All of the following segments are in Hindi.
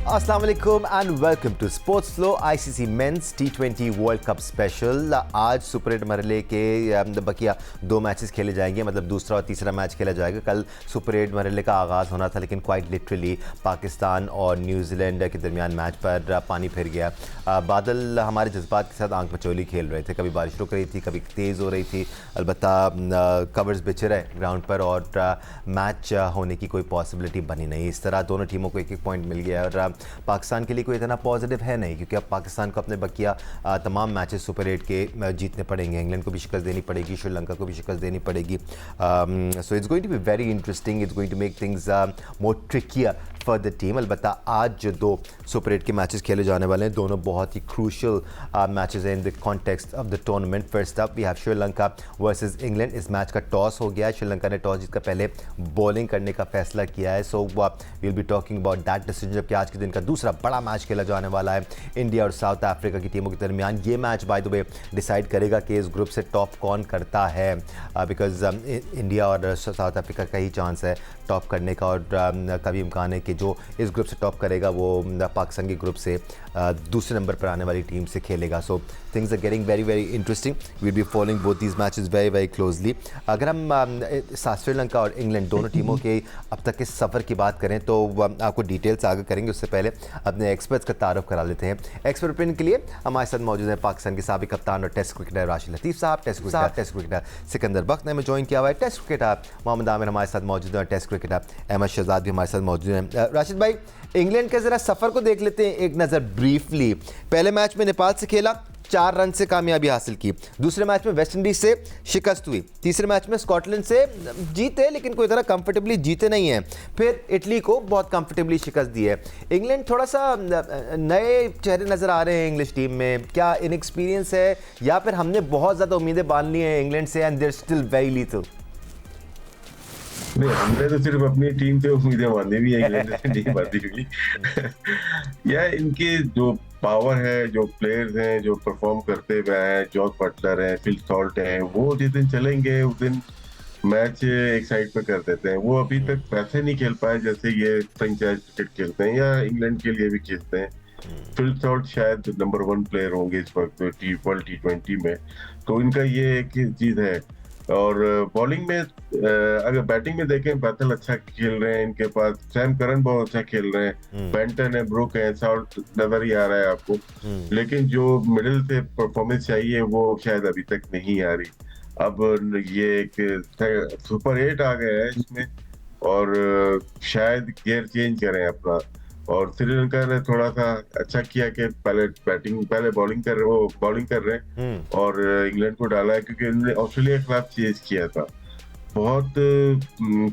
अस्सलाम वालेकुम and welcome to sports flow ICC men's T20 world cup special. आज सुपर 8 मरहले के बकिया 2 मैचेस खेले जाएंगे, मतलब दूसरा और तीसरा मैच खेला जाएगा। कल सुपर 8 मरहले का आगाज़ होना था, लेकिन क्वाइट लिटरली पाकिस्तान और न्यूजीलैंड के दरमियान मैच पर पानी फिर गया। बादल हमारे जज्बात के साथ आंख मचोली खेल रहे थे, कभी बारिश रुक रही थी, कभी तेज़ हो रही थी। अलबत्ता कवर्स बिछे रहे ग्राउंड पर और मैच होने की कोई पॉसिबिलिटी बनी नहीं। इस तरह दोनों टीमों को एक एक पॉइंट मिल गया और पाकिस्तान के लिए कोई इतना पॉजिटिव है नहीं, क्योंकि अब पाकिस्तान को अपने बकिया तमाम मैचेस सुपर 8 के जीतने पड़ेंगे। इंग्लैंड को भी शिकस्त देनी पड़ेगी, श्रीलंका को भी शिकस्त देनी पड़ेगी। So it's going to be very interesting, it's going to make things more trickier for the team. अलबत्ता आज जो 2 सुपर 8 के मैचेस खेले जाने वाले हैं, दोनों बहुत ही क्रूशल मैचेस हैं in the context of the tournament. First up we have Sri Lanka versus England. इस मैच का टॉस हो गया है, श्रीलंका ने टॉस जीतकर पहले बॉलिंग करने का फैसला किया है। So we will be talking about that decision. जबकि आज के दिन का दूसरा बड़ा मैच खेला जाने वाला है इंडिया और साउथ अफ्रीका की टीमों के दरमियान। ये match by the way decide करेगा कि इस ग्रुप से टॉप कौन करता है, बिकॉज इंडिया और साउथ अफ्रीका का ही चांस है टॉप करने का, और कभी इम्कान है कि जो इस ग्रुप से टॉप करेगा वो पाकिस्तान के ग्रुप से दूसरे नंबर पर आने वाली टीम से खेलेगा। So things are getting very very interesting. We will be following both these matches very very closely. अगर हम श्रीलंका और इंग्लैंड दोनों टीमों के अब तक के सफ़र की बात करें तो आपको डिटेल्स आगे करेंगे, उससे पहले अपने एक्सपर्ट्स का तारुफ करा लेते हैं। एक्सपर्ट ओपिनियन के लिए हमारे साथ मौजूद हैं पाकिस्तान के साबिक कप्तान और टेस्ट क्रिकेटर राशिद लतीफ़ साहब, टेस्ट क्रिकेटर सिकंदर बख्त ने हमें ज्वाइन किया हुआ है, टेस्ट क्रिकेटर मोहम्मद आमिर हमारे साथ मौजूद हैं, टेस्ट क्रिकेटर अहमद शहजाद भी हमारे साथ मौजूद हैं। राशिद भाई, इंग्लैंड के ज़रा सफ़र को देख लेते हैं एक नज़र ब्रीफली। पहले मैच में नेपाल से खेला, 4 रन से कामयाबी हासिल की। दूसरे मैच में वेस्ट इंडीज से शिकस्त हुई। तीसरे मैच में स्कॉटलैंड से जीते, लेकिन कोई तरह कंफर्टेबली जीते नहीं हैं। फिर इटली को बहुत कंफर्टेबली शिकस्त दी है। इंग्लैंड थोड़ा सा नए चेहरे नज़र आ रहे हैं इंग्लिश टीम में। क्या इनएक्सपीरियंस है या फिर हमने बहुत ज़्यादा उम्मीदें बांध ली हैं इंग्लैंड से and there still very little? नहीं, हमने तो सिर्फ अपनी टीम पे उम्मीदें बांधी हुई है, इंग्लैंड से नहीं बांधी हुई। या इनके जो पावर है, जो प्लेयर्स हैं जो परफॉर्म करते हुए हैं, जॉस बटलर है, फिल सॉल्ट है, वो जिस दिन चलेंगे उस दिन मैच एक साइड पे कर देते हैं। वो अभी तक वैसे नहीं खेल पाए जैसे ये फ्रेंचाइज क्रिकेट खेलते हैं या इंग्लैंड के लिए भी खेलते हैं। फिल सॉल्ट शायद नंबर 1 प्लेयर होंगे इस वक्त वर्ल्ड टी20 में, तो इनका ये एक चीज है। और बॉलिंग में अगर बैटिंग में देखें, बैटल अच्छा खेल रहे हैं इनके पास, सैम करन बहुत अच्छा खेल रहे हैं, बेंटन है, ब्रुक है, साउथ नजर ही आ रहा है आपको, लेकिन जो मिडिल से परफॉर्मेंस चाहिए वो शायद अभी तक नहीं आ रही। अब ये एक सुपर 8 आ गया है इसमें और शायद गियर चेंज करें अपना। और श्रीलंका ने थोड़ा सा अच्छा किया कि पहले बॉलिंग कर रहे हैं और इंग्लैंड को डाला है, क्योंकि उन्होंने ऑस्ट्रेलिया के खिलाफ चेज किया था। बहुत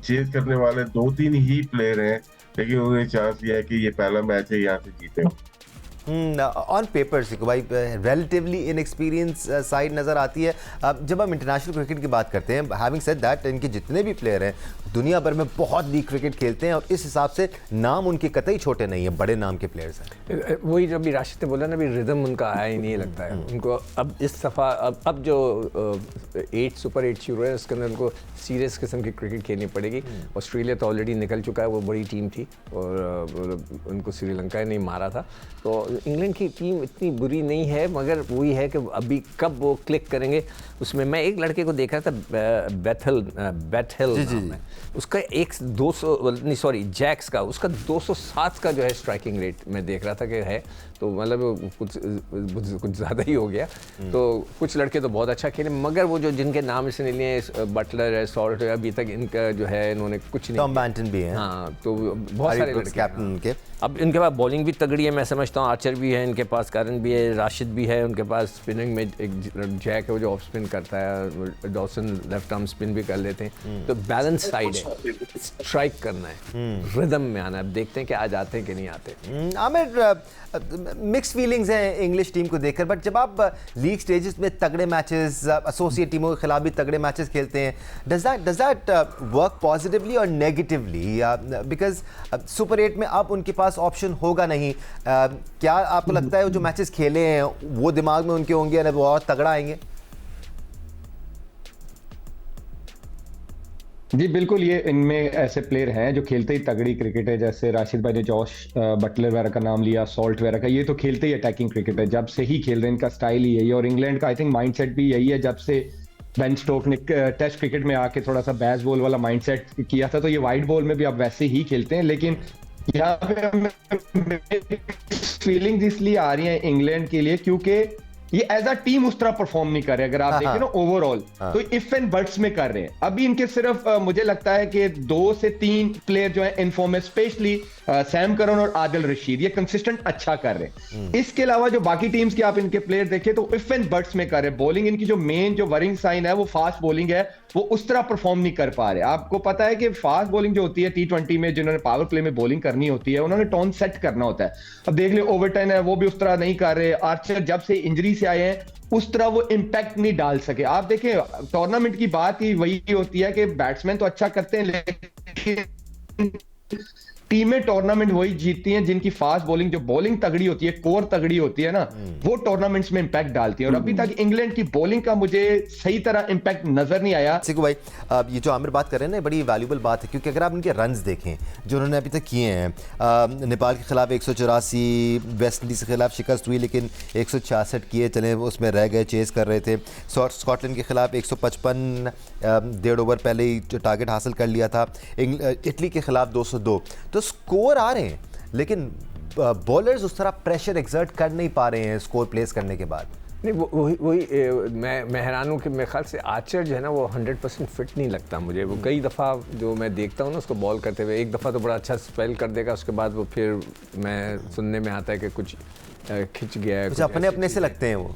चेज करने वाले 2-3 ही प्लेयर हैं, लेकिन उन्होंने चांस लिया है कि ये पहला मैच है, यहाँ से जीते। ऑन पेपर से भाई रिलेटिवली इनएक्सपीरियंस साइड नज़र आती है। जब हम इंटरनेशनल क्रिकेट की बात करते हैं, हैविंग सेड दैट, इनके जितने भी प्लेयर हैं दुनिया भर में बहुत लीग क्रिकेट खेलते हैं और इस हिसाब से नाम उनके कतई छोटे नहीं है, बड़े नाम के प्लेयर्स हैं। वही जो अभी राशिद ने बोला ना, अभी रिदम उनका आया ही नहीं लगता है उनको। अब इस दफ़ा अब जो 8 सुपर 8 शुरू है, उसके अंदर उनको सीरियस किस्म की क्रिकेट खेलनी पड़ेगी। ऑस्ट्रेलिया तो ऑलरेडी निकल चुका है, वो बड़ी टीम थी और उनको श्रीलंका ने मारा था। तो इंग्लैंड की टीम इतनी बुरी नहीं है, मगर वही है कि अभी कब वो क्लिक करेंगे उसमें। मैं एक लड़के को देखा था, बैटहिल नाम है उसका, 200 का उसका 207 का जो है स्ट्राइकिंग रेट मैं देख रहा था कि है, तो मतलब कुछ ज़्यादा ही हो गया। तो कुछ लड़के तो बहुत अच्छा खेले, मगर वो जो जिनके नाम इसने लिए, बटलर है, सॉल्ट है, अभी तक इनका जो है इन्होंने कुछ नहीं। टॉम बैंटन भी है, हाँ, तो बहुत सारे लड़के कैप्टन उनके। अब इनके पास बॉलिंग भी तगड़ी है, मैं समझता हूँ। आर्चर भी है इनके पास, करन भी है, राशिद भी है उनके पास। स्पिनिंग में एक जैक है वो जो ऑफ स्पिन करता है, डॉसन लेफ्ट आर्म स्पिन भी कर लेते हैं। तो बैलेंस साइड है, स्ट्राइक करना है, रिदम में आना है। अब देखते हैं कि आज आते हैं कि नहीं आते। आमिर, मिक्स फीलिंग्स हैं इंग्लिश टीम को देखकर, बट जब आप लीग स्टेजेस में तगड़े मैचेस, एसोसिएट टीमों के खिलाफ भी तगड़े मैचेस खेलते हैं, डज दैट वर्क पॉजिटिवली और नेगेटिवली? बिकॉज सुपर 8 में अब उनके पास ऑप्शन होगा नहीं। क्या आपको लगता है वो जो मैचेस खेले हैं वो दिमाग में उनके होंगे और वो और तगड़ा आएंगे? जी बिल्कुल, ये इनमें ऐसे प्लेयर हैं जो खेलते ही तगड़ी क्रिकेट है, जैसे राशिद भाई ने जॉश बटलर वगैरह का नाम लिया, सॉल्ट वगैरह का, ये तो खेलते ही अटैकिंग क्रिकेट है, जब से ही खेल रहे हैं, इनका स्टाइल ही यही है। और इंग्लैंड का आई थिंक माइंडसेट भी यही है, जब से बेन स्टोक ने टेस्ट क्रिकेट में आके थोड़ा सा बैस बॉल वाला माइंडसेट किया था, तो ये वाइट बॉल में भी अब वैसे ही खेलते हैं। लेकिन यहाँ पे हमें फीलिंग्स इसलिए आ रही हैं इंग्लैंड के लिए क्योंकि ये एज अ टीम उस तरह परफॉर्म नहीं कर रहे। अगर आप देखें ना ओवरऑल, तो इफ एंड बट्स में कर रहे हैं। अभी इनके सिर्फ मुझे लगता है कि 2 से 3 प्लेयर जो है इनफॉर्म है, स्पेशली सैम करन और आदिल रशीद, ये कंसिस्टेंट अच्छा कर रहे हैं। इसके अलावा जो बाकी टीम्स के आप इनके प्लेयर देखें तो इफ एंड बट्स में कर रहे हैं। बॉलिंग इनकी जो मेन जो वरिंग साइन है वो फास्ट बॉलिंग है, वो उस तरह परफॉर्म नहीं कर पा रहे। आपको पता है कि फास्ट बॉलिंग जो होती है T20 में, जिन्होंने पावर प्ले में बॉलिंग करनी होती है, उन्होंने टोन सेट करना होता है। अब देख ले ओवरटन है, वो भी उस तरह नहीं कर रहे। आर्चर जब से इंजरी से आए हैं उस तरह वो इंपैक्ट नहीं डाल सके। आप देखें टूर्नामेंट की बात ही वही होती है कि बैट्समैन तो अच्छा करते हैं, लेकिन टीमें टूर्नामेंट वही जीतती हैं जिनकी फास्ट बॉलिंग, जो बॉलिंग तगड़ी होती है, कोर तगड़ी होती है ना, वो टूर्नामेंट्स में इंपैक्ट डालती है। और अभी तक इंग्लैंड की बॉलिंग का मुझे सही तरह इंपैक्ट नजर नहीं आया। सिकू भाई, अब ये जो आमिर बात कर रहे हैं ना, बड़ी वैल्यूबल बात है, क्योंकि अगर आप इनके रन्स देखें जो उन्होंने अभी तक किए हैं, नेपाल के खिलाफ 184, वेस्ट इंडीज़ के खिलाफ शिकस्त हुई लेकिन 166 किए चले, उसमें रह गए, चेस कर रहे थे। स्कॉटलैंड के खिलाफ 155, 1.5 ओवर पहले ही टारगेट हासिल कर लिया था। इटली के खिलाफ 202। तो स्कोर आ रहे हैं, लेकिन बॉलर्स उस तरह प्रेशर एक्सर्ट कर नहीं पा रहे हैं स्कोर प्लेस करने के बाद। नहीं, वही मैं हैरान हूँ कि मेरे ख्याल से आर्चर जो है ना वो 100% फिट नहीं लगता मुझे। वो कई दफ़ा जो मैं देखता हूँ ना उसको बॉल करते हुए, एक दफ़ा तो बड़ा अच्छा स्पेल कर देगा, उसके बाद वो फिर मैं सुनने में आता है कि कुछ खिंच गया है, कुछ अपने अपने से लगते हैं वो।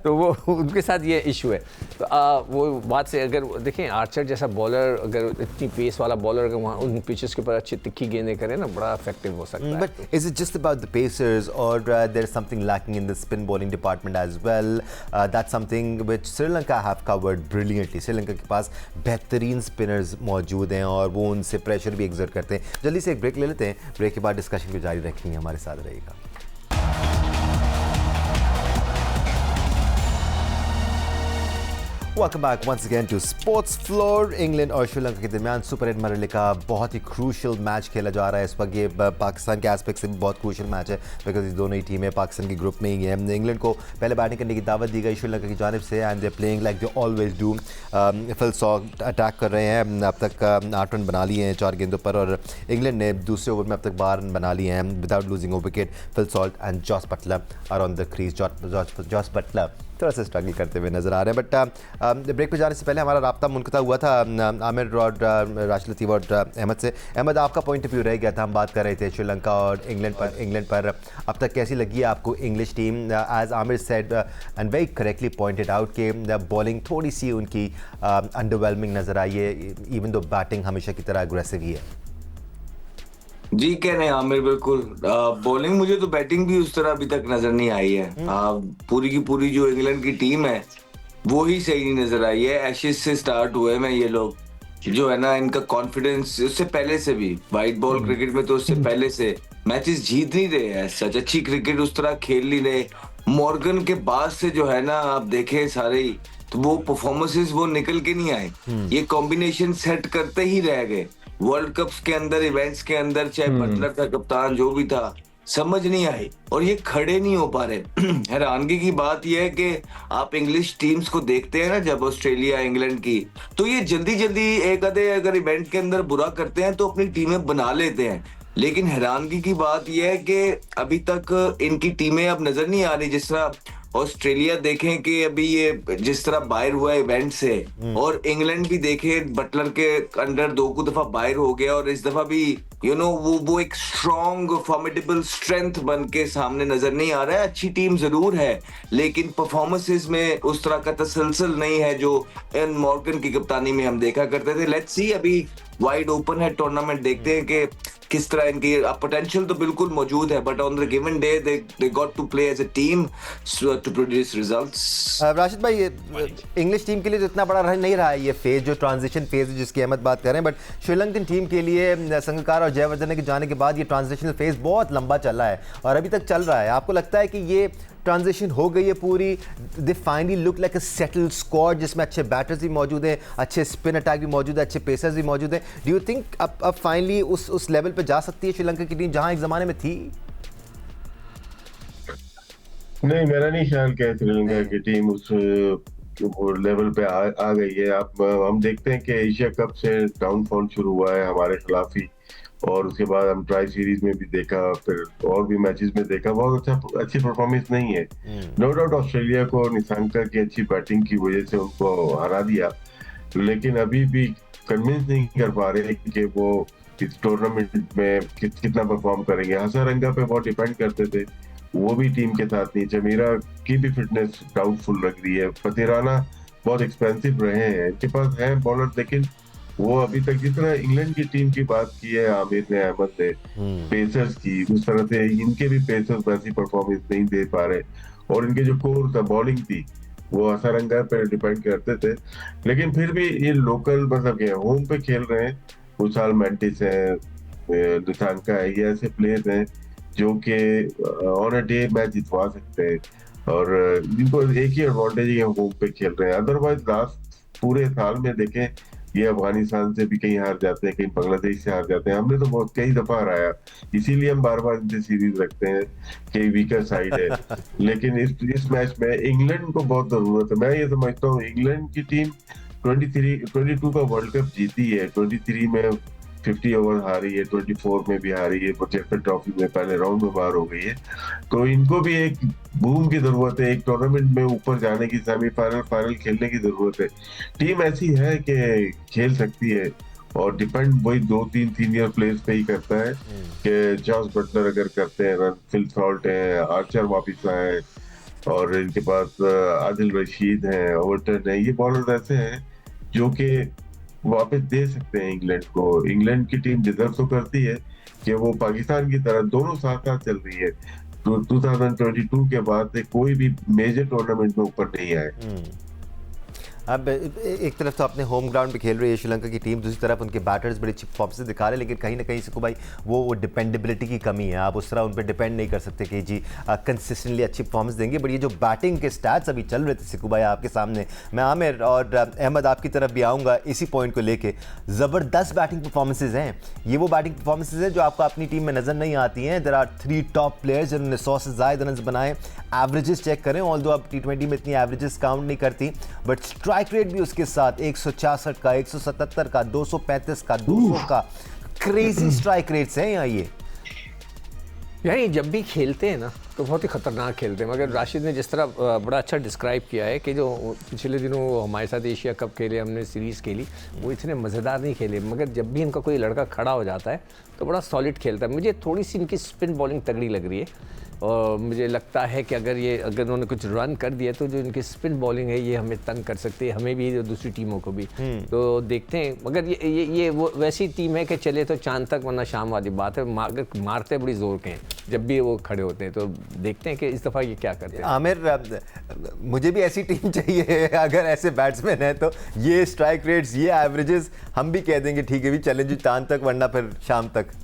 तो वो उनके साथ ये इशू है। तो वो बात से अगर देखें, आर्चर जैसा बॉलर, अगर इतनी पेस वाला बॉलर अगर वहाँ उन पिचेस के ऊपर अच्छी तिखी गेंदें करे ना, बड़ा इफेक्टिव हो सकता है। But is it just about the pacers, or there is something lacking in the spin bowling department as well? That's something which Sri Lanka have covered brilliantly. Sri Lanka के पास बेहतरीन स्पिनर्स मौजूद हैं और वो उनसे प्रेशर भी एक्सर्ट करते हैं। जल्दी से एक ब्रेक ले लेते हैं, ब्रेक के बाद डिस्कशन को जारी रखेंगे, हमारे साथ रहेगा। Welcome back once again to Sports Floor. England और श्रीलंका के दरमियान सुपर 8 मरहले का बहुत ही क्रूशल मैच खेला जा रहा है इस वक्त। ये पाकिस्तान के एस्पेक्ट से भी बहुत क्रूशल मैच है, बिकॉज ये दोनों ही टीमें पाकिस्तान के ग्रुप में ही हैं। इंग्लैंड को पहले बैटिंग करने की दावत दी गई श्रीलंका की जानिब से, and they playing like they always do. Phil सॉक अटैक कर रहे हैं, अब तक 8 रन बना लिए हैं 4 गेंदों पर, और इंग्लैंड ने दूसरे ओवर में अब तक 12 रन बना लिए हैं without losing a wicket. Phil Salt and Jos Buttler are on the crease. Jos Buttler थोड़ा सा स्ट्रगल करते हुए नजर आ रहे हैं। बट ब्रेक पे जाने से पहले हमारा राब्ता मुनक़ता हुआ था आमिर और राशिद लतीफ़ और अहमद से। अहमद, आपका पॉइंट ऑफ व्यू रह गया था, हम बात कर रहे थे श्रीलंका और इंग्लैंड पर अब तक कैसी लगी है आपको English team? As Aamir said and very correctly pointed out कि बॉलिंग थोड़ी सी उनकी अंडरवेलमिंग नज़र आई है, इवन दो बैटिंग हमेशा की तरह अग्रेसिव ही है। जी कह रहे हैं आमिर, बिल्कुल। बॉलिंग मुझे तो बैटिंग भी उस तरह अभी तक नजर नहीं आई है। पूरी की पूरी जो इंग्लैंड की टीम है वो ही सही नहीं नजर आई है। एशेज से स्टार्ट हुए में ये लोग जो है ना, इनका कॉन्फिडेंस उससे पहले से भी, वाइट बॉल क्रिकेट में तो उससे पहले से मैचेस जीत नहीं रहे हैं, सच अच्छी क्रिकेट उस तरह खेल नहीं रहे। मॉर्गन के बाद से जो है ना, आप देखें सारे ही तो वो परफॉर्मेंसेस वो निकल के नहीं आए। ये कॉम्बिनेशन सेट करते ही रह गए वर्ल्ड कप्स के अंदर, इवेंट्स के अंदर, चाहे बटलर था कप्तान जो भी था, समझ नहीं आई और ये खड़े नहीं हो पा रहे। हैरानगी की बात यह है कि आप इंग्लिश टीम्स को देखते हैं ना, जब ऑस्ट्रेलिया इंग्लैंड की, तो ये जल्दी जल्दी एक आधे अगर इवेंट के अंदर बुरा करते हैं तो अपनी टीमें बना लेते हैं। लेकिन हैरानगी की बात यह है कि अभी तक इनकी टीमें अब नजर नहीं आ रही। जिस तरह ऑस्ट्रेलिया देखें कि अभी ये जिस तरह बाहर हुआ इवेंट से, और इंग्लैंड भी देखें बटलर के अंडर 2 दफा बाहर हो गया, और इस दफा भी वो एक स्ट्रॉन्ग फॉर्मिडेबल स्ट्रेंथ बन के सामने नजर नहीं आ रहा है। अच्छी टीम जरूर है लेकिन परफॉर्मेंसेस में उस तरह का तसलसल नहीं है जो एन मॉर्गन की कप्तानी में हम देखा करते थे। लेट्स सी, अभी वाइड ओपन है टूर्नामेंट, देखते हैं कि किस तरह इनकी पोटेंशियल तो बिल्कुल मौजूद है, but on the given day they got to play as a team to produce results. Rashid भाई, इंग्लिश टीम के लिए तो इतना बड़ा नहीं रहा है ये फेज, जो ट्रांजिशन फेज है जिसकी अहमद बात कर रहे हैं, बट श्रीलंकन टीम के लिए संगकार और जयवर्धने के जाने के बाद ये ट्रांजिशनल फेज बहुत लंबा चला है और अभी तक चल रहा है। आपको लगता है कि ये ट्रांजिशन हो गई है पूरी, they finally look like a settled squad जिसमें अच्छे बैटर्स भी मौजूद हैं, अच्छे स्पिन अटैक भी मौजूद है, अच्छे पेसर्स भी मौजूद हैं? डू यू थिंक अब फाइनली उस लेवल पे जा सकती है श्रीलंका की टीम जहां एक ज़माने में थी? नहीं, मेरा नहीं ख्याल कि श्रीलंका की टीम उस लेवल पे आ गई है। अब हम देखते हैं कि एशिया कप से डाउनफॉल शुरू हुआ है हमारे खिलाफ ही, और उसके बाद हम ट्राई सीरीज में भी देखा, फिर और भी मैचेस में देखा, बहुत अच्छी परफॉर्मेंस नहीं है। नो डाउट ऑस्ट्रेलिया को निशांका की अच्छी बैटिंग की वजह से उनको हरा दिया, लेकिन अभी भी कन्विंस नहीं कर पा रहे कि वो इस टूर्नामेंट में कितना परफॉर्म करेंगे। हसारंगा पे बहुत डिपेंड करते थे, वो भी टीम के साथ नहीं। जमीरा की भी फिटनेस डाउटफुल लग रही है। फतेराना बहुत एक्सपेंसिव रहे हैं, इनके पास है बॉलर, लेकिन वो अभी तक जितना इंग्लैंड की टीम की बात की है आमिर ने, अहमद ने, पेसर्स की, उस तरह से इनके भी पेसर्स वैसी परफॉर्मेंस नहीं दे पा रहे। और इनके जो कोर था, बॉलिंग थी, वो हसारंगा पे डिपेंड करते थे। लेकिन फिर भी ये लोकल मतलब के होम पे खेल रहे हैं। कुशाल मेंडिस है, निशांका है, ये ऐसे प्लेयर्स हैं जो कि ऑन अ डे मैच जितवा सकते हैं, और इनको एक ही एडवांटेज है, होम पे खेल रहे हैं। अदरवाइज लास्ट पूरे साल में देखें, ये अफगानिस्तान से भी कहीं हार जाते हैं, कहीं बांग्लादेश से हार जाते हैं। हमने तो बहुत कई दफा हराया, इसीलिए हम बार बार इनसे सीरीज रखते हैं कि वीकर साइड है। लेकिन इस मैच में इंग्लैंड को बहुत जरूरत है। मैं ये समझता हूँ इंग्लैंड की टीम 22 का वर्ल्ड कप जीती है, 23 में 50 ओवर हारी है, 24 में भी हारी है, चैंपियन ट्रॉफी में पहले राउंड में बाहर हो गई है। तो इनको भी एक बूम की जरूरत है, एक टूर्नामेंट में ऊपर जाने की, सेमीफाइनल फाइनल खेलने की जरूरत है। टीम ऐसी है कि खेल सकती है, और डिपेंड वही 2-3 सीनियर प्लेयर्स पे ही करता है कि जॉस बटलर अगर करते हैं रन, फिल सॉल्ट है, आर्चर वापिस आए, और इनके पास आदिल रशीद हैं, ओवरटन है, ये बॉलर्स ऐसे हैं जो कि वापस दे सकते हैं इंग्लैंड को। इंग्लैंड की टीम डिजर्व तो करती है कि वो पाकिस्तान की तरह दोनों साथ साथ चल रही है। 2022 के बाद से कोई भी मेजर टूर्नामेंट में ऊपर नहीं आए। अब एक तरफ तो अपने होम ग्राउंड पे खेल रही है श्रीलंका की टीम, दूसरी तरफ उनके बैटर्स बड़ी अच्छी परफॉर्मेंस दिखा रहे हैं, लेकिन कहीं ना कहीं से भाई वो डिपेंडेबिलिटी की कमी है। आप उस तरह उन पर डिपेंड नहीं कर सकते कि जी कंसिस्टेंटली अच्छी परफॉर्मेंस देंगे। बट ये जो बैटिंग के स्टैट्स अभी चल रहे थे सिकू भाई आपके सामने, मैं आमिर और अहमद आपकी तरफ भी आऊँगा इसी पॉइंट को लेके। ज़बरदस्त बैटिंग परफॉर्मेंसेज हैं, ये वो बैटिंग परफॉर्मेंसेज हैं जो आपको अपनी टीम में नज़र नहीं आती हैं। देयर आर 3 टॉप प्लेयर्स जिन्होंने 100 से ज़्यादा रन बनाए। एवरेजेस चेक करें, ऑल्दो अब T20 में इतनी एवरेजेस काउंट नहीं करती, बट स्ट्राइक रेट भी उसके साथ 166 का, 177 का, 235 का, 200 का, क्रेजी स्ट्राइक रेट्स हैं यहाँ ये। यानी जब भी खेलते हैं ना तो बहुत ही ख़तरनाक खेलते हैं। मगर राशिद ने जिस तरह बड़ा अच्छा डिस्क्राइब किया है कि जो पिछले दिनों हमारे साथ एशिया कप खेले, हमने सीरीज़ खेली, वो इतने मज़ेदार नहीं खेले, मगर जब भी इनका कोई लड़का खड़ा हो जाता है तो बड़ा सॉलिड खेलता है। मुझे थोड़ी सी इनकी स्पिन बॉलिंग तगड़ी लग रही है, और मुझे लगता है कि अगर उन्होंने कुछ रन कर दिया तो जो इनकी स्पिन बॉलिंग है ये हमें तंग कर सकती है, हमें भी, दूसरी टीमों को भी। तो देखते हैं, मगर ये वो वैसी टीम है कि चले तो चांद तक वरना शाम वाली बात है। मारते बड़ी जोर के हैं जब भी वो खड़े होते हैं, तो देखते हैं कि इस दफ़ा ये क्या करते हैं। आमिर, मुझे भी ऐसी टीम चाहिए अगर ऐसे बैट्समैन हैं, तो ये स्ट्राइक रेट्स, ये एवरेजेस, हम भी कह देंगे ठीक है भी चलें जी चांद तक वरना फिर शाम तक।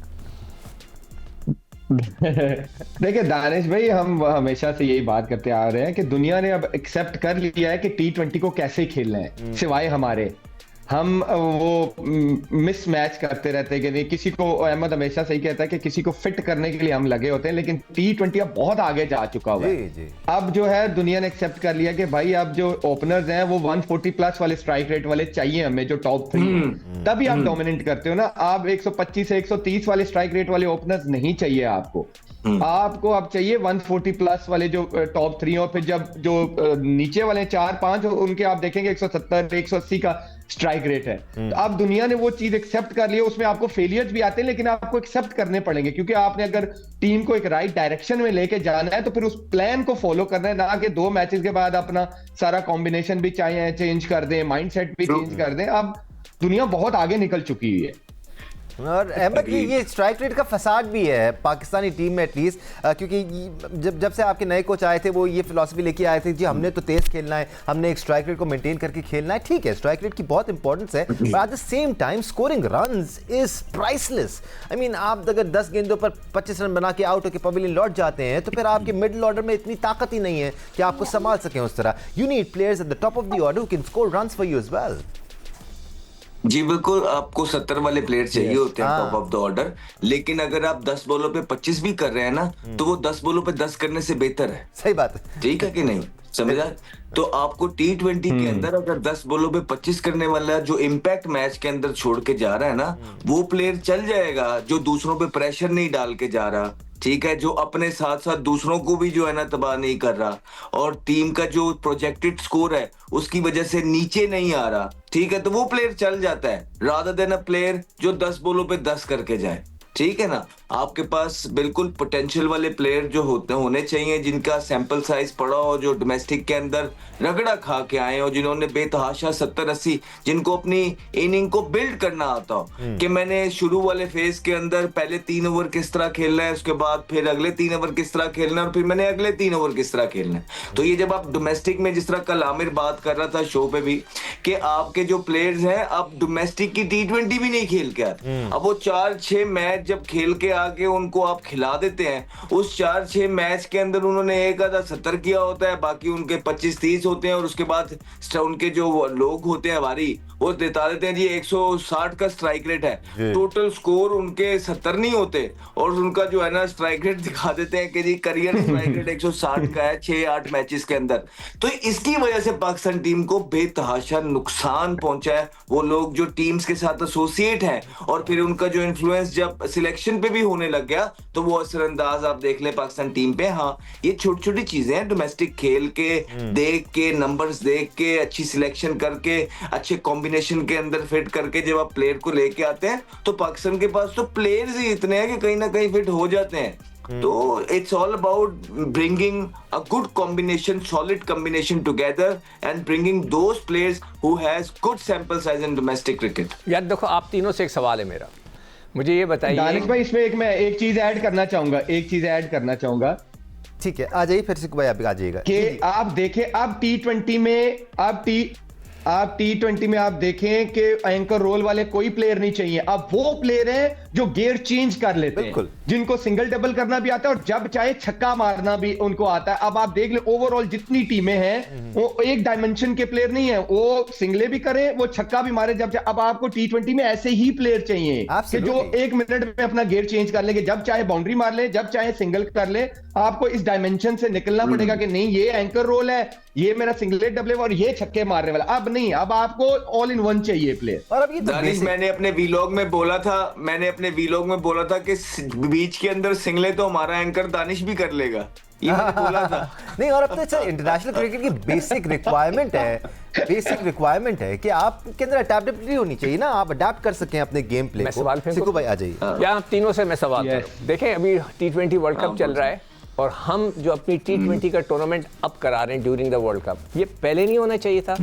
देखिए दानिश भाई, हम हमेशा से यही बात करते आ रहे हैं कि दुनिया ने अब एक्सेप्ट कर लिया है कि T20 को कैसे खेलना है। सिवाय हमारे, हम वो मिस मैच करते रहते हैं कि नहीं, किसी को, अहमद हमेशा सही कहता है कि किसी को फिट करने के लिए हम लगे होते हैं, लेकिन T20 अब बहुत आगे जा चुका हुआ है। अब जो है दुनिया ने एक्सेप्ट कर लिया कि भाई अब जो ओपनर्स हैं वो 140 प्लस वाले स्ट्राइक रेट वाले चाहिए हमें, जो टॉप 3 है, तभी आप डोमिनेट करते हो ना। आप 125 से 130 वाले स्ट्राइक रेट वाले ओपनर्स नहीं चाहिए आपको। आपको अब चाहिए 140 प्लस वाले जो टॉप 3, और फिर जब जो नीचे वाले 4-5 उनके आप देखेंगे 170 180 का स्ट्राइक रेट है। तो अब दुनिया ने वो चीज एक्सेप्ट कर ली। उसमें आपको फेलियर्स भी आते हैं, लेकिन आपको एक्सेप्ट करने पड़ेंगे, क्योंकि आपने अगर टीम को एक राइट डायरेक्शन में लेके जाना है तो फिर उस प्लान को फॉलो करना है, ना कि 2 मैचेस के बाद अपना सारा कॉम्बिनेशन भी चाहिए चेंज कर दें, माइंडसेट भी चेंज कर दें। अब दुनिया बहुत आगे निकल चुकी है। और अहमद ये स्ट्राइक रेट का फसाद भी है पाकिस्तानी टीम में एटलीस्ट, क्योंकि जब से आपके नए कोच आए थे वो ये फिलॉसफी लेके आए थे जी हमने तो तेज़ खेलना है, हमने एक स्ट्राइक रेट को मेंटेन करके खेलना है। ठीक है, स्ट्राइक रेट की बहुत इंपॉर्टेंस है, but at the same time scoring runs is priceless. I mean आप अगर 10 गेंदों पर 25 रन बना के आउट होकर पवेलियन लौट जाते हैं तो फिर आपके मिडिल ऑर्डर में इतनी ताकत ही नहीं है कि आपको संभाल सकें उस तरह। You need players at the top of the order who can score runs for you as well. जी बिल्कुल, आपको 70 वाले प्लेयर चाहिए होते हैं टॉप ऑफ द ऑर्डर, लेकिन अगर आप 10 बॉलों पे 25 भी कर रहे हैं ना तो वो 10 बॉलों पे 10 करने से बेहतर है। सही बात है, ठीक है कि नहीं, समझा? तो आपको T20 के अंदर अगर 10 बॉलों पे 25 करने वाला जो इम्पैक्ट मैच के अंदर छोड़ के जा रहा है ना, वो प्लेयर चल जाएगा जो दूसरों पे प्रेशर नहीं डाल के जा रहा, ठीक है, जो अपने साथ साथ दूसरों को भी जो है ना तबाह नहीं कर रहा, और टीम का जो प्रोजेक्टेड स्कोर है उसकी वजह से नीचे नहीं आ रहा, ठीक है, तो वो प्लेयर चल जाता है रादर देन अ प्लेयर जो 10 बॉलों पे 10 करके जाए। ठीक है ना, आपके पास बिल्कुल पोटेंशियल वाले प्लेयर जो होने चाहिए, जिनका सैंपल साइज पड़ा हो, जो डोमेस्टिक के अंदर रगड़ा खा के आए हो, जिन्होंने बेतहाशा 70-80, जिनको अपनी इनिंग को बिल्ड करना आता हो कि मैंने शुरू वाले फेज के अंदर पहले 3 ओवर किस तरह खेलना है, उसके बाद फिर अगले 3 ओवर किस तरह खेलना है, और फिर मैंने अगले 3 ओवर किस तरह खेलना है। तो ये जब आप डोमेस्टिक में, जिस तरह कल आमिर बात कर रहा था शो पे भी, कि आपके जो प्लेयर्स हैं आप डोमेस्टिक की T20 भी नहीं खेल के आते, अब वो 4-6 मैच जब खेल के आके उनको आप खिला देते हैं, उस 4-6 मैच के अंदर उन्होंने एक आधा 70 किया होता है, बाकी उनके 25-30 होते हैं, और उसके बाद उनके जो लोग होते हैं वारी, वो बता देते हैं जी 160 का स्ट्राइक रेट है, टोटल स्कोर उनके 70 नहीं होते, और उनका जो है ना स्ट्राइक रेट दिखा देते हैं कि जी करियर स्ट्राइक रेट 160 का है 6-8 मैचेस के अंदर। तो इसकी वजह से पाकिस्तान टीम को बेतहाशा नुकसान पहुंचा है, वो लोग जो टीम्स के साथ एसोसिएट हैं, और फिर उनका जो इन्फ्लुएंस जब सिलेक्शन पे भी होने लग गया तो वो असरअंदाज आप देख ले पाकिस्तान टीम पे। हाँ, ये छोटी छोटी चीजें हैं, डोमेस्टिक खेल के देख के, नंबर्स देख के, अच्छी सिलेक्शन करके, अच्छे कॉम्बिनेशन के अंदर फिट करके जब आप प्लेयर को लेके आते हैं तो पाकिस्तान के पास तो प्लेयर्स ही इतने हैं कि कहीं ना कहीं फिट हो जाते हैं। तो it's all about bringing a good combination, solid combination together and bringing those players who has good sample size in domestic cricket. यार देखो, आप तीनों से एक सवाल है मेरा, मुझे ये बताइए दानिश भाई, इसमें मैं एक चीज ऐड करना चाहूंगा, ठीक है, आ जाइए फिर से भाई, आप आ जाइएगा कि आप देखें, अब T20 में आप देखें कि एंकर रोल वाले कोई प्लेयर नहीं चाहिए, अब वो प्लेयर हैं जो गियर चेंज कर लेते हैं, जिनको सिंगल डबल करना भी आता है और जब चाहे छक्का मारना भी उनको आता है। अब आप देख ले, ओवरऑल जितनी टीमें हैं वो एक डायमेंशन के प्लेयर नहीं है, वो सिंगले भी करें, वो छक्का भी मारे जब चाहे। अब आपको T20 में ऐसे ही प्लेयर चाहिए कि जो 1 मिनट में अपना गियर चेंज कर लेंगे, जब चाहे बाउंड्री मार ले, जब चाहे सिंगल कर ले। आपको इस डायमेंशन से निकलना पड़ेगा कि नहीं, ये एंकर रोल है, ये मेरा सिंगलेट डबल और ये छक्के मारने वाला। अब नहीं, अब आपको ऑल इन वन चाहिए प्लेयर। और अब ये तो मैंने अपने वीलॉग में बोला था कि बीच के अंदर सिंगले तो हमारा एंकर दानिश भी कर लेगा, ये मैंने बोला था। नहीं, और अब तो इंटरनेशनल क्रिकेट की बेसिक रिक्वायरमेंट है कि आपके अंदर अडैप्टेबिलिटी होनी चाहिए ना, आप अडैप्ट कर सकें अपने गेम प्ले को। सिक्कू भाई आ जाइए। या तीनों से मैं सवाल करूं, देखें अभी T20 वर्ल्ड कप चल रहा है, और हम जो अपनी T20 का टूर्नामेंट अब करा रहे हैं ड्यूरिंग द वर्ल्ड कप, ये पहले नहीं होना चाहिए था,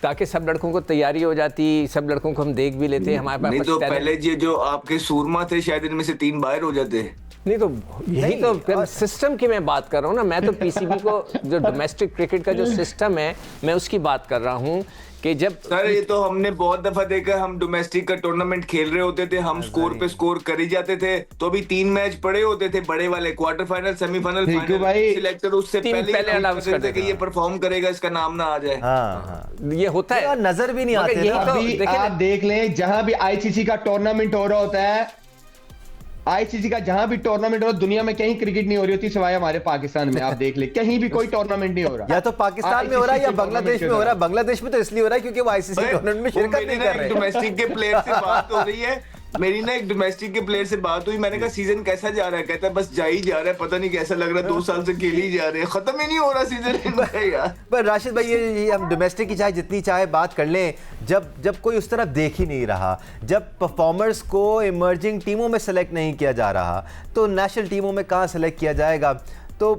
ताकि सब लड़कों को तैयारी हो जाती, सब लड़कों को हम देख भी लेते, हमारे पास नहीं तो पहले ये जो आपके सूरमा थे शायद इनमें से 3 बाहर हो जाते। नहीं तो यही तो सिस्टम की मैं बात कर रहा हूँ ना, मैं तो PCB को जो डोमेस्टिक क्रिकेट का जो सिस्टम है मैं उसकी बात कर रहा हूँ कि जब सर ये तो हमने बहुत दफा देखा, हम डोमेस्टिक का टूर्नामेंट खेल रहे होते थे, हम स्कोर पे स्कोर कर ही जाते थे, तो अभी 3 मैच पड़े होते थे बड़े वाले, quarter final, semifinal, final, selector उससे पहले अनाउंस करते थे कि ये परफॉर्म करेगा, इसका नाम ना आ जाए। हाँ, ये होता है, नजर भी नहीं आते। आप देख लें, जहां भी ICC का टूर्नामेंट हो रहा होता है, ICC का जहां भी टूर्नामेंट हो रहा, दुनिया में कहीं क्रिकेट नहीं हो रही होती सिवाय हमारे पाकिस्तान में। आप देख ले, कहीं भी कोई टूर्नामेंट नहीं हो रहा, या तो पाकिस्तान में हो रहा है या बांग्लादेश में हो रहा है। बांग्लादेश में तो इसलिए हो रहा है क्योंकि वो ICC टूर्नामेंट में शिरकत नहीं कर रहे। डोमेस्टिक के प्लेयर से बात हो रही है, मेरी ना एक डोमेस्टिक के प्लेयर से बात हुई, मैंने कहा सीजन कैसा जा रहा है, कहता है बस जा ही जा रहा है, पता नहीं कैसा लग रहा है, 2 साल से खेल ही जा रहे हैं, खत्म ही नहीं हो रहा सीजन यार। पर राशिद भाई, ये हम डोमेस्टिक की चाहे जितनी चाहे बात कर लें, जब कोई उस तरफ देख ही नहीं रहा, जब परफॉर्मर्स को इमर्जिंग टीमों में सेलेक्ट नहीं किया जा रहा, तो नेशनल टीमों में कहाँ सेलेक्ट किया जाएगा। तो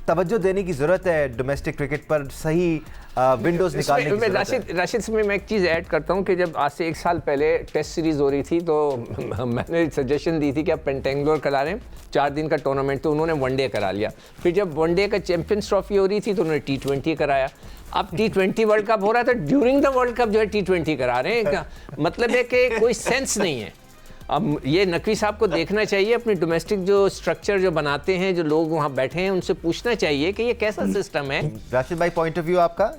तवज्जो देने की ज़रूरत है डोमेस्टिक क्रिकेट पर, सही विंडोज़ निकालने की ज़रूरत है। राशिद से मैं एक चीज़ ऐड करता हूँ कि जब आज से 1 साल पहले टेस्ट सीरीज़ हो रही थी तो मैंने सजेशन दी थी कि आप पेंटेंगलोर करा लें, 4 दिन का टूर्नामेंट, तो उन्होंने वनडे करा लिया। फिर जब वनडे का चैंपियंस ट्रॉफी हो रही थी तो उन्होंने T20 कराया। अब T20 वर्ल्ड कप हो रहा था, ड्यूरिंग द वर्ल्ड कप जो है T20 करा रहे हैं। मतलब है कि कोई सेंस नहीं है। अब ये नकवी साहब को देखना चाहिए, अपनी डोमेस्टिक जो स्ट्रक्चर जो बनाते हैं, जो लोग वहाँ बैठे हैं, उनसे पूछना चाहिए कि ये कैसा सिस्टम है। राशिद भाई, पॉइंट ऑफ व्यू आपका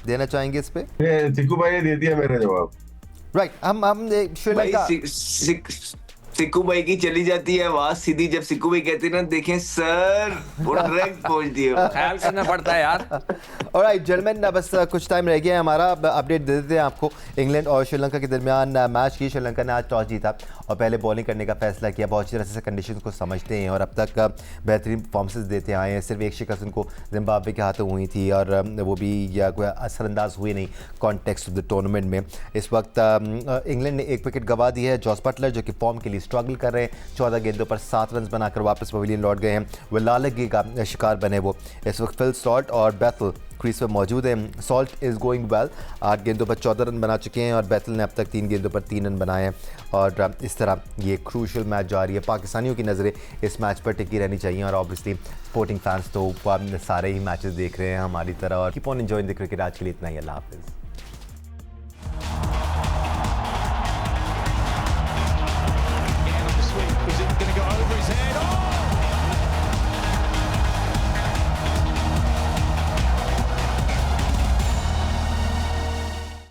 देना चाहेंगे इस पे? सिक्कू भाई ने दे दिया मेरा जवाब। राइट, हम श्रीलंका, सिक्कू भाई की चली जाती है आवाज सीधी, जब सिक्कू भाई कहते हैं ना, देखें सर, डायरेक्ट पहुंच दिए। ख्याल करना पड़ता है यार। ऑलराइट जेंटलमैन, बस कुछ टाइम रह गया है हमारा, अपडेट दे देते हैं आपको। इंग्लैंड और श्रीलंका के दरमियान मैच की श्रीलंका ने आज टॉस जीता और पहले बॉलिंग करने का फैसला किया। बहुत अच्छी तरह से कंडीशन को समझते हैं और अब तक बेहतरीन परफॉर्मेंस देते आए हैं। सिर्फ एक शिकस्त उनको जिम्बाब्वे के हाथों हुई थी और वो भी कोई असरअंदाज हुई नहीं कॉन्टेक्स्ट ऑफ द टूर्नामेंट में। इस वक्त इंग्लैंड ने 1 विकेट गंवा दी है। जॉस बटलर जो कि फॉर्म के लिए स्ट्रगल कर रहे हैं, 14 गेंदों पर 7 रन बनाकर वापस पवेलियन लौट गए हैं। वो लालगी का शिकार बने वो। इस वक्त फिल सॉल्ट और बैथल क्रीज पर मौजूद है। सॉल्ट इज़ गोइंग वेल, 8 गेंदों पर 14 रन बना चुके हैं और बैथल ने अब तक 3 गेंदों पर 3 रन बनाए हैं। और इस तरह ये क्रूशल मैच जारी है। पाकिस्तानियों की नज़रें इस मैच पर टिकी रहनी चाहिए और ऑब्वियसली स्पोर्टिंग फैंस तो सारे ही मैचेस देख रहे हैं हमारी तरह। और keep on enjoying the cricket. आज के लिए इतना ही, अल्लाह हाफिज़।